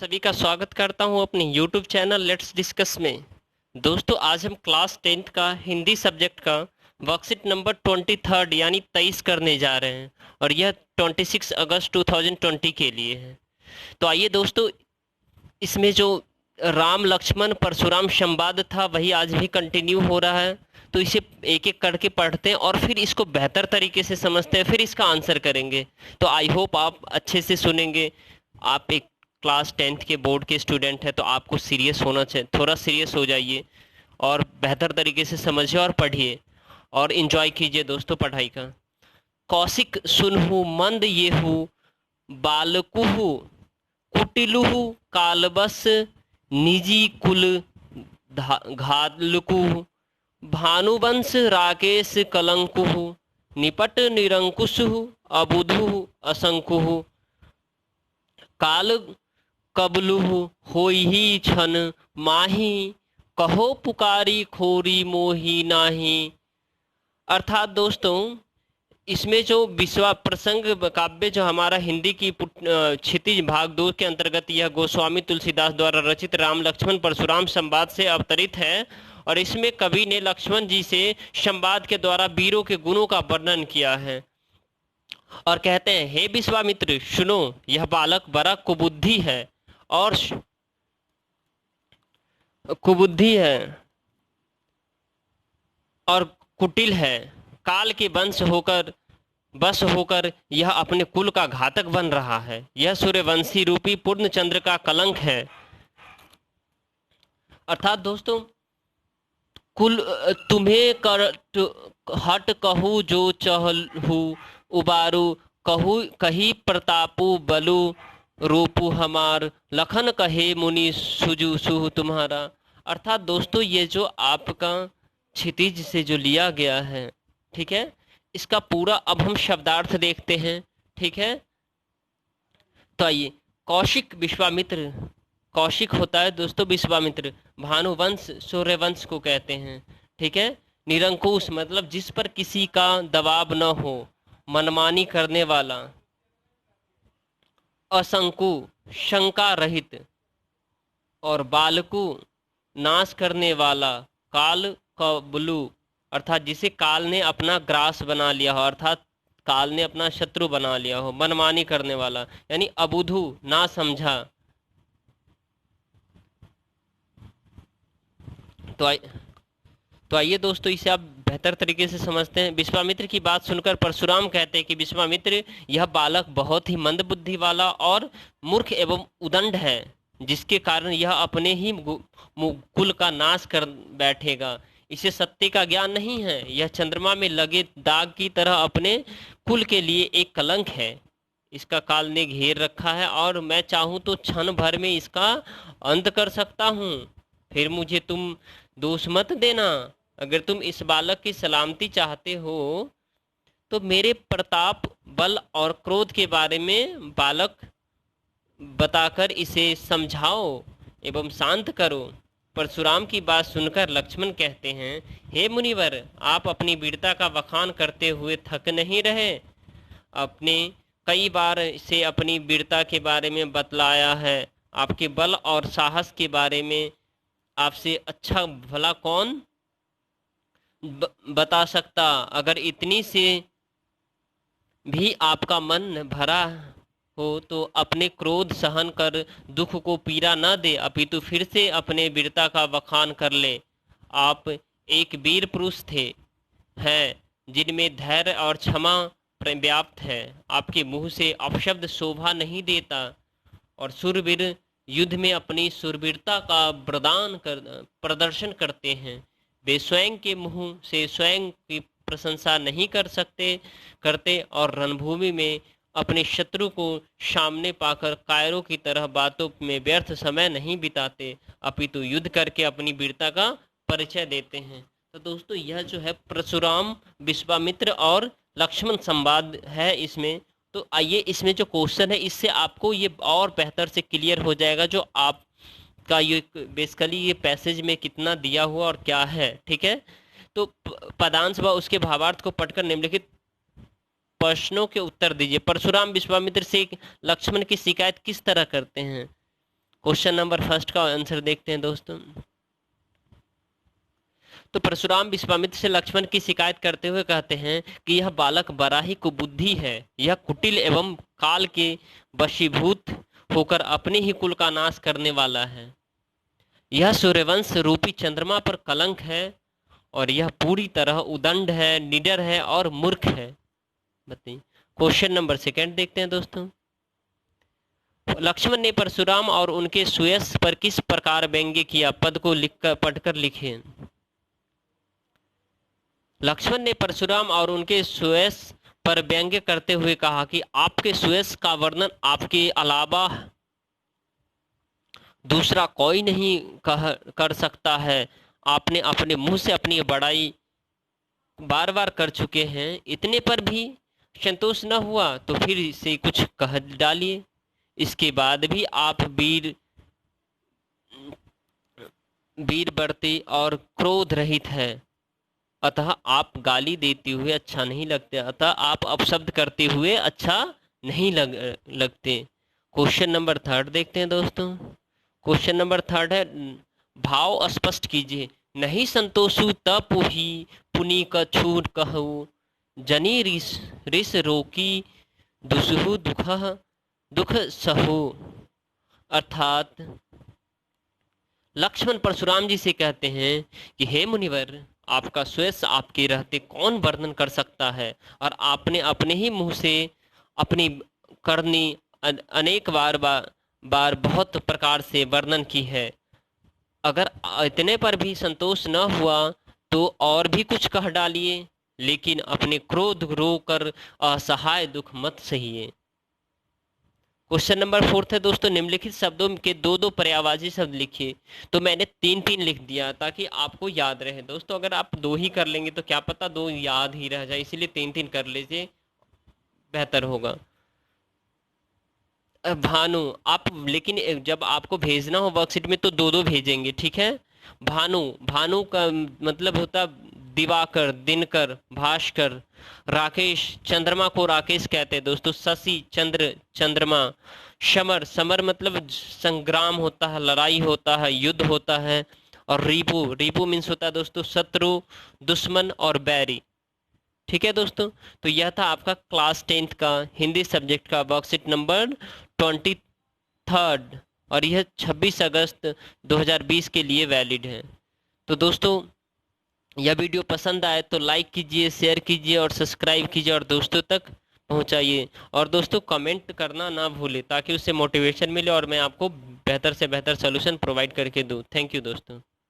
सभी का स्वागत करता हूं अपने YouTube चैनल लेट्स डिस्कस में। दोस्तों आज हम क्लास 10th का हिंदी सब्जेक्ट का वर्कशीट नंबर 23 यानी 23 करने जा रहे हैं और यह 26 अगस्त 2020 के लिए है। तो आइए दोस्तों, इसमें जो राम लक्ष्मण परशुराम संवाद था वही आज भी कंटिन्यू हो रहा है। तो इसे एक एक करके पढ़ते हैं और फिर इसको बेहतर तरीके से समझते हैं, फिर इसका आंसर करेंगे। तो आई होप आप अच्छे से सुनेंगे। आप एक क्लास 10th के बोर्ड के स्टूडेंट हैं तो आपको सीरियस होना चाहिए, थोड़ा सीरियस हो जाइए और बेहतर तरीके से समझिए और पढ़िए और इन्जॉय कीजिए दोस्तों पढ़ाई का। कौशिक सुनहु मंद येहु बालकुहु कुटिलुहु कालबस निजी कुल घालकुहु भानुवंश राकेश कलंकुहु निपट निरंकुशु अबुधु असंकुहु काल कबलुहु होई छन माही कहो पुकारी खोरी मोही नाही। अर्थात दोस्तों इसमें जो विश्वा प्रसंग काव्य जो हमारा हिंदी की क्षितिज भाग 2 के अंतर्गत यह गोस्वामी तुलसीदास द्वारा रचित राम लक्ष्मण परशुराम संवाद से अवतरित है और इसमें कवि ने लक्ष्मण जी से संवाद के द्वारा वीरों के गुणों का वर्णन किया है और कहते हैं, हे विश्वामित्र सुनो, यह बालक बड़ा कुबुद्धि है और कुटिल है। काल के बस होकर यह अपने कुल का घातक बन रहा है। यह सूर्यवंशी रूपी पूर्णचंद्र का कलंक है। अर्थात दोस्तों कुल तुम्हें कर हट कहू जो चहलहु उबारू कहू कही प्रतापु बलु रूपु हमार लखन कहे मुनि सुजु सुह तुम्हारा। अर्थात दोस्तों ये जो आपका क्षितिज से जो लिया गया है, ठीक है, इसका पूरा अब हम शब्दार्थ देखते हैं। ठीक है, तो आइए। कौशिक विश्वामित्र, कौशिक होता है दोस्तों विश्वामित्र, भानुवंश सूर्यवंश को कहते हैं। ठीक है, निरंकुश मतलब जिस पर किसी का दबाव न हो, मनमानी करने वाला, असंकु शंका रहित, और बालकु नाश करने वाला, काल कबलु अर्थात जिसे काल ने अपना ग्रास बना लिया हो, अर्थात काल ने अपना शत्रु बना लिया हो, मनमानी करने वाला यानी अबुधु ना समझा। तो आइए दोस्तों इसे आप बेहतर तरीके से समझते हैं। विश्वामित्र की बात सुनकर परशुराम कहते हैं कि विश्वामित्र यह बालक बहुत ही मंद बुद्धि वाला और मूर्ख एवं उदंड है, जिसके कारण यह अपने ही कुल का नाश कर बैठेगा। इसे सत्य का ज्ञान नहीं है। यह चंद्रमा में लगे दाग की तरह अपने कुल के लिए एक कलंक है। इसका काल ने घेर रखा है और मैं चाहूँ तो क्षण भर में इसका अंत कर सकता हूँ। फिर मुझे तुम दोष मत देना। अगर तुम इस बालक की सलामती चाहते हो तो मेरे प्रताप, बल और क्रोध के बारे में बालक बताकर इसे समझाओ एवं शांत करो। परशुराम की बात सुनकर लक्ष्मण कहते हैं, हे मुनिवर, आप अपनी वीरता का बखान करते हुए थक नहीं रहे। आपने कई बार से अपनी वीरता के बारे में बतलाया है। आपके बल और साहस के बारे में आपसे अच्छा भला कौन बता सकता। अगर इतनी से भी आपका मन भरा हो तो अपने क्रोध सहन कर दुख को पीड़ा न दे, अपितु फिर से अपने वीरता का बखान कर ले। आप एक वीर पुरुष हैं जिनमें धैर्य और क्षमा व्याप्त है। आपके मुंह से अपशब्द शोभा नहीं देता और शूरवीर युद्ध में अपनी शूरवीरता का प्रदर्शन करते हैं। वे स्वयं के मुंह से स्वयं की प्रशंसा नहीं करते और रणभूमि में अपने शत्रु को सामने पाकर कायरों की तरह बातों में व्यर्थ समय नहीं बिताते, अपितु युद्ध करके अपनी वीरता का परिचय देते हैं। तो दोस्तों यह जो है परशुराम, विश्वामित्र और लक्ष्मण संवाद है इसमें। तो आइए इसमें जो क्वेश्चन है इससे आपको ये और बेहतर से क्लियर हो जाएगा जो आपका ये बेसिकली ये पैसेज में कितना दिया हुआ और क्या है। ठीक है, तो पदांश व उसके भावार्थ को पढ़कर निम्नलिखित प्रश्नों के उत्तर दीजिए। परशुराम विश्वामित्र से लक्ष्मण की शिकायत किस तरह करते हैं? क्वेश्चन नंबर फर्स्ट का आंसर देखते हैं दोस्तों। तो परशुराम विश्वामित्र से लक्ष्मण की शिकायत करते हुए कहते हैं कि यह बालक बड़ा ही कुबुद्धि है, यह कुटिल एवं काल के वशीभूत होकर अपने ही कुल का नाश करने वाला है। यह सूर्यवंश रूपी चंद्रमा पर कलंक है और यह पूरी तरह उदंड है, निडर है और मूर्ख है। बताइए। क्वेश्चन नंबर सेकंड देखते हैं दोस्तों। लक्ष्मण ने परशुराम और उनके सुयश पर किस प्रकार व्यंग्य किया, पद को लिखकर पढ़कर लिखे। लक्ष्मण ने परशुराम और उनके सुयश पर व्यंग्य करते हुए कहा कि आपके सुयश का वर्णन आपके अलावा दूसरा कोई नहीं कर सकता है। आपने अपने मुंह से अपनी बड़ाई बार बार कर चुके हैं, इतने पर भी संतोष न हुआ तो फिर से कुछ कह डालिए। इसके बाद भी आप वीर बढ़ते और क्रोध रहित है, अतः आप गाली देते हुए अच्छा नहीं लगते, अतः आप अपशब्द करते हुए अच्छा नहीं लगते। क्वेश्चन नंबर थर्ड देखते हैं दोस्तों। क्वेश्चन नंबर थर्ड है, भाव स्पष्ट कीजिए। नहीं संतोषु तब पुही पुनि कछूर कहू, जनी रिस रोकी दुसहु दुख सहु। अर्थात लक्ष्मण परशुराम जी से कहते हैं कि हे मुनिवर, आपका सुयश आपके रहते कौन वर्णन कर सकता है, और आपने अपने ही मुंह से अपनी करनी अनेक बार बहुत प्रकार से वर्णन की है। अगर इतने पर भी संतोष न हुआ तो और भी कुछ कह डालिए, लेकिन अपने क्रोध रो कर असहाय दुख मत सहिए। क्वेश्चन नंबर फोर्थ है दोस्तों, निम्नलिखित शब्दों के दो दो पर्यायवाची शब्द लिखिए। तो मैंने तीन तीन लिख दिया ताकि आपको याद रहे दोस्तों। अगर आप दो ही कर लेंगे तो क्या पता दो याद ही रह जाए, इसीलिए तीन तीन कर लीजिए, बेहतर होगा। भानु, आप लेकिन जब आपको भेजना हो वर्कशीट में तो दो दो भेजेंगे, ठीक है। भानु, भानु का मतलब होता दिवाकर, दिनकर, भास्कर। राकेश, चंद्रमा को राकेश कहते हैं दोस्तों। शशि, चंद्र, चंद्रमा। समर, समर मतलब संग्राम होता है, लड़ाई होता है, युद्ध होता है। और रिपु, रिपु मीन्स होता है दोस्तों शत्रु, दुश्मन और बैरी। ठीक है दोस्तों, तो यह था आपका क्लास 10th का हिंदी सब्जेक्ट का वर्कशीट नंबर 23rd, और यह 26 अगस्त 2020 के लिए वैलिड है। तो दोस्तों यह वीडियो पसंद आए तो लाइक कीजिए, शेयर कीजिए और सब्सक्राइब कीजिए और दोस्तों तक पहुंचाइए। और दोस्तों कमेंट करना ना भूलें ताकि उससे मोटिवेशन मिले और मैं आपको बेहतर से बेहतर सोल्यूशन प्रोवाइड करके दूं। थैंक यू दोस्तों।